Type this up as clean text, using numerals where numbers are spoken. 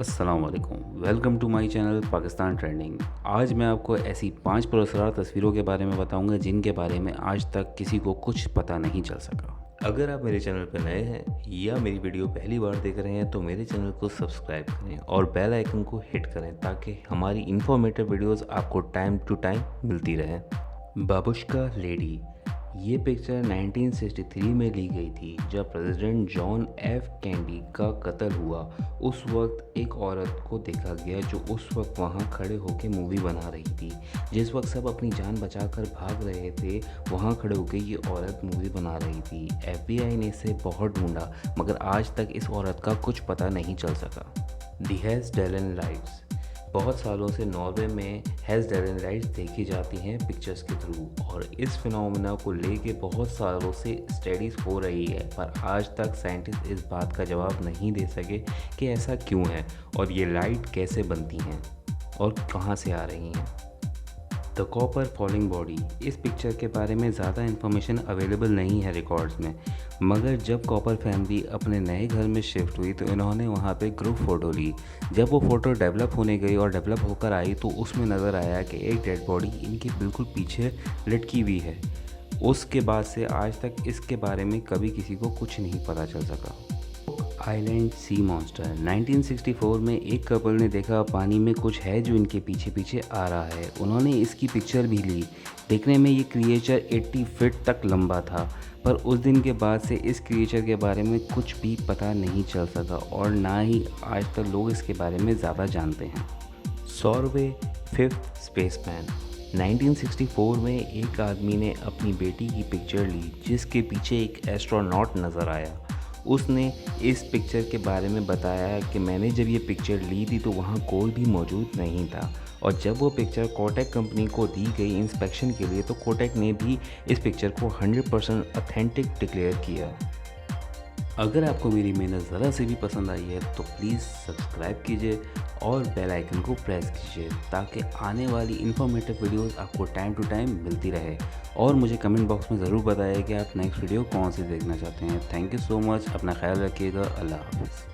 अस्सलाम वालेकुम, welcome to my channel Pakistan trending. आज मैं आपको ऐसी 5 पुरअसरार तस्वीरों के बारे में बताऊंगा जिनके बारे में आज तक किसी को कुछ पता नहीं चल सका। अगर आप मेरे चैनल पर नए हैं या मेरी वीडियो पहली बार देख रहे हैं तो मेरे चैनल को सब्सक्राइब करें और बेल आइकन को हिट करें ताकि हमारी इन्फॉर्मेटिव वीडियोस आपको टाइम टू टाइम मिलती रहें। बाबुश्का लेडी, ये पिक्चर 1963 में ली गई थी जब प्रेसिडेंट जॉन एफ कैंडी का कत्ल हुआ। उस वक्त एक औरत को देखा गया जो उस वक्त वहाँ खड़े होकर मूवी बना रही थी। जिस वक्त सब अपनी जान बचाकर भाग रहे थे वहाँ खड़े होकर ये औरत मूवी बना रही थी। FBI ने इसे बहुत ढूंढा मगर आज तक इस औरत का कुछ पता नहीं चल सका। दी हेज़डेलन लाइट्स, बहुत सालों से नॉर्वे में हेज़डेलन लाइट्स देखी जाती हैं पिक्चर्स के थ्रू और इस फिनोमेना को लेके बहुत सालों से स्टडीज़ हो रही है, पर आज तक साइंटिस्ट इस बात का जवाब नहीं दे सके कि ऐसा क्यों है और ये लाइट कैसे बनती हैं और कहाँ से आ रही हैं। द कॉपर फॉलिंग बॉडी, इस पिक्चर के बारे में ज़्यादा इन्फॉर्मेशन अवेलेबल नहीं है रिकॉर्ड्स में, मगर जब कॉपर फैमिली अपने नए घर में शिफ्ट हुई तो इन्होंने वहाँ पे ग्रुप फ़ोटो ली। जब वो फ़ोटो डेवलप होने गई और डेवलप होकर आई तो उसमें नज़र आया कि एक डेड बॉडी इनके बिल्कुल पीछे लटकी हुई है। उसके बाद से आज तक इसके बारे में कभी किसी को कुछ नहीं पता चल सका। आइलैंड सी मॉन्स्टर, 1964 में एक कपल ने देखा पानी में कुछ है जो इनके पीछे पीछे आ रहा है। उन्होंने इसकी पिक्चर भी ली। देखने में ये क्रिएचर 80 फीट तक लंबा था, पर उस दिन के बाद से इस क्रिएचर के बारे में कुछ भी पता नहीं चल सका और ना ही आज तक लोग इसके बारे में ज़्यादा जानते हैं। सॉरवे फिफ्थ स्पेसमैन, 1964 में एक आदमी ने अपनी बेटी की पिक्चर ली जिसके पीछे एक एस्ट्रोनॉट नज़र आया। उसने इस पिक्चर के बारे में बताया कि मैंने जब ये पिक्चर ली थी तो वहाँ कोई भी मौजूद नहीं था और जब वो पिक्चर कोटेक कंपनी को दी गई इंस्पेक्शन के लिए तो कोटेक ने भी इस पिक्चर को 100% ऑथेंटिक डिक्लेयर किया। अगर आपको मेरी मेहनत ज़रा से भी पसंद आई है तो प्लीज़ सब्सक्राइब कीजिए और बेल आइकन को प्रेस कीजिए ताकि आने वाली इन्फॉर्मेटिव वीडियोस आपको टाइम टू टाइम मिलती रहे। और मुझे कमेंट बॉक्स में ज़रूर बताइए कि आप नेक्स्ट वीडियो कौन सी देखना चाहते हैं। थैंक यू सो मच, अपना ख्याल रखिएगा। अल्लाह हाफ़िज़।